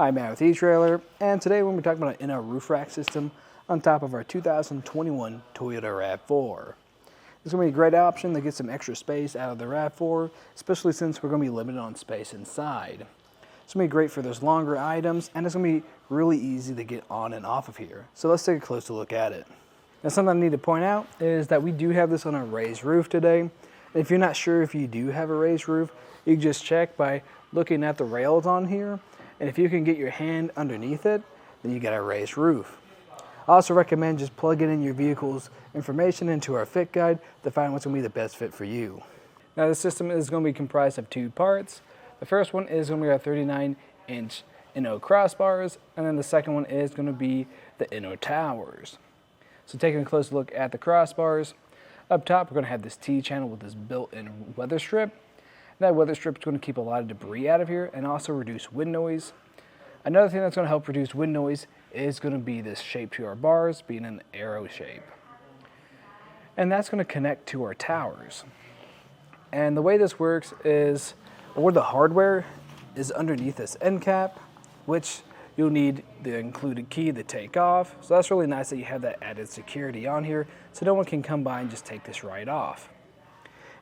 Hi, Matt with etrailer, and today we're going to be talking about an Inno Roof Rack system on top of our 2021 Toyota RAV4. It's going to be a great option to get some extra space out of the RAV4, especially since we're going to be limited on space inside. It's going to be great for those longer items, and it's going to be really easy to get on and off of here. So let's take a closer look at it. Now, something I need to point out is that we do have this on a raised roof today. If you're not sure if you do have a raised roof, you can just check by looking at the rails on here. And if you can get your hand underneath it, then you got a raised roof. I also recommend just plugging in your vehicle's information into our fit guide to find what's going to be the best fit for you. Now, the system is going to be comprised of two parts. The first one is going to be our 39-inch Inno Crossbars, and then the second one is going to be the Inno Towers. So taking a close look at the crossbars, up top we're going to have this T-channel with this built-in weather strip. That weather strip is going to keep a lot of debris out of here and also reduce wind noise. Another thing that's going to help reduce wind noise is going to be this shape to our bars being an arrow shape. And that's going to connect to our towers. And the way this works is, or the hardware is underneath this end cap, which you'll need the included key to take off. So that's really nice that you have that added security on here so no one can come by and just take this right off.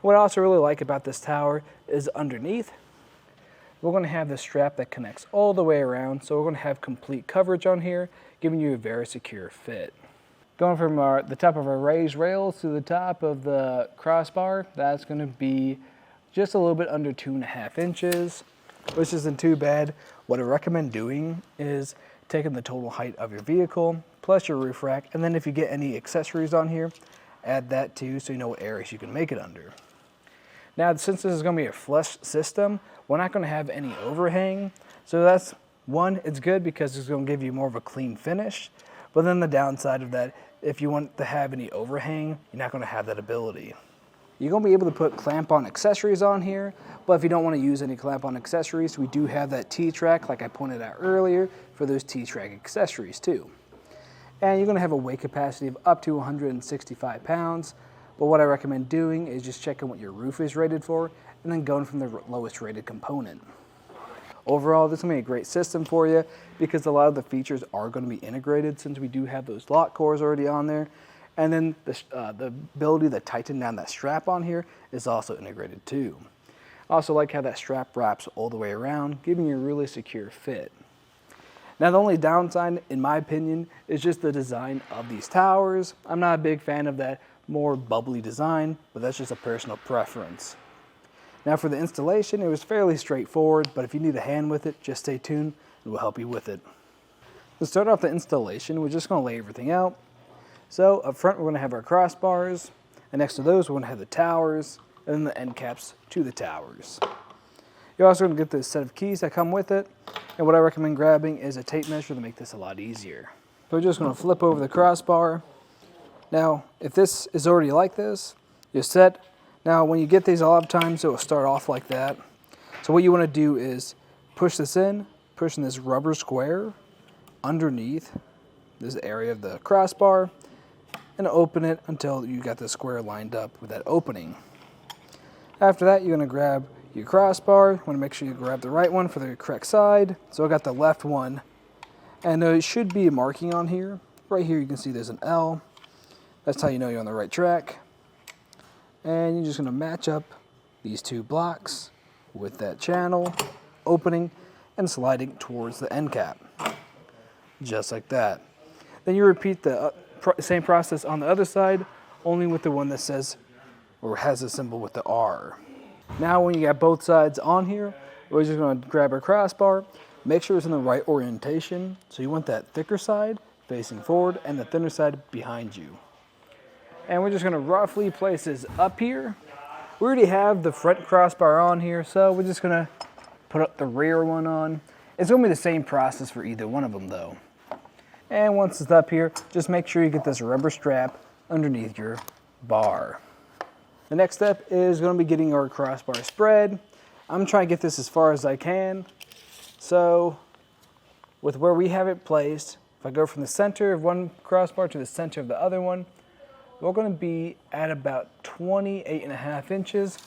What I also really like about this tower is underneath, we're going to have this strap that connects all the way around, so we're going to have complete coverage on here, giving you a very secure fit. Going from the top of our raised rails to the top of the crossbar, that's going to be just a little bit under 2.5 inches, which isn't too bad. What I recommend doing is taking the total height of your vehicle, plus your roof rack, and then if you get any accessories on here, add that too so you know what areas you can make it under. Now, since this is going to be a flush system, we're not going to have any overhang. So that's one, it's good because it's going to give you more of a clean finish. But then the downside of that, if you want to have any overhang, you're not going to have that ability. You're going to be able to put clamp-on accessories on here, but if you don't want to use any clamp-on accessories, we do have that T-track, like I pointed out earlier, for those T-track accessories too. And you're going to have a weight capacity of up to 165 pounds. But what I recommend doing is just checking what your roof is rated for and then going from the lowest rated component. Overall, this is going to be a great system for you because a lot of the features are going to be integrated since we do have those lock cores already on there. And then the ability to tighten down that strap on here is also integrated too. I also like how that strap wraps all the way around, giving you a really secure fit. Now, the only downside, in my opinion, is just the design of these towers. I'm not a big fan of that more bubbly design, but that's just a personal preference. Now, for the installation, it was fairly straightforward, but if you need a hand with it, just stay tuned and we'll help you with it. To start off the installation, we're just going to lay everything out. So up front, we're going to have our crossbars, and next to those, we're going to have the towers, and then the end caps to the towers. You're also going to get this set of keys that come with it, and what I recommend grabbing is a tape measure to make this a lot easier. So we're just going to flip over the crossbar. Now, if this is already like this, you're set. Now, when you get these, a lot of times it will start off like that. So what you want to do is push this in, pushing this rubber square underneath this area of the crossbar, and open it until you got the square lined up with that opening. After that, you're going to grab your crossbar. You want to make sure you grab the right one for the correct side. So I got the left one, and there should be a marking on here. Right here you can see there's an L. That's how you know you're on the right track. And you're just going to match up these two blocks with that channel, opening and sliding towards the end cap. Just like that. Then you repeat the same process on the other side, only with the one that says or has a symbol with the R. Now, when you got both sides on here, we're just going to grab our crossbar, make sure it's in the right orientation. So you want that thicker side facing forward and the thinner side behind you. And we're just going to roughly place this up here. We already have the front crossbar on here, so we're just going to put up the rear one on. It's going to be the same process for either one of them though. And once it's up here, just make sure you get this rubber strap underneath your bar. The next step is going to be getting our crossbar spread. I'm trying to get this as far as I can. So with where we have it placed, if I go from the center of one crossbar to the center of the other one, we're going to be at about 28.5 inches,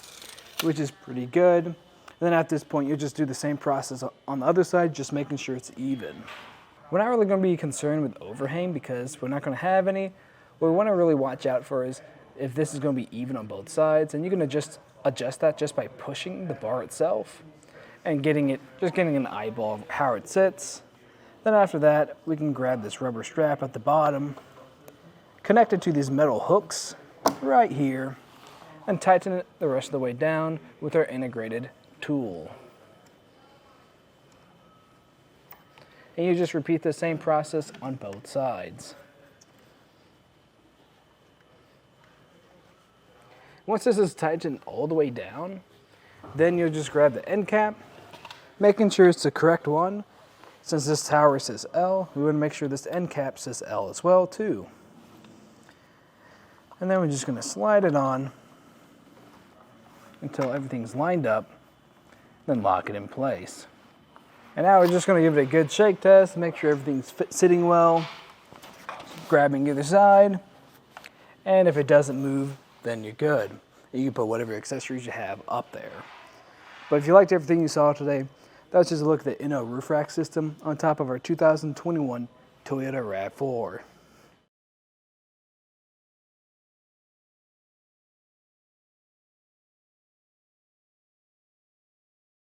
which is pretty good. then at this point, you'll just do the same process on the other side, just making sure it's even. We're not really going to be concerned with overhang because we're not going to have any. What we want to really watch out for is if this is going to be even on both sides, and you can adjust that just by pushing the bar itself and getting an eyeball of how it sits. Then after that, we can grab this rubber strap at the bottom, connect it to these metal hooks right here, and tighten it the rest of the way down with our integrated tool. And you just repeat the same process on both sides. Once this is tightened all the way down, then you'll just grab the end cap, making sure it's the correct one. Since this tower says L, we want to make sure this end cap says L as well too. And then we're just going to slide it on until everything's lined up, then lock it in place. And now we're just going to give it a good shake test, make sure everything's sitting well, grabbing either side, and if it doesn't move, then you're good. You can put whatever accessories you have up there. But if you liked everything you saw today, that's just a look at the Inno Roof Rack system on top of our 2021 Toyota RAV4.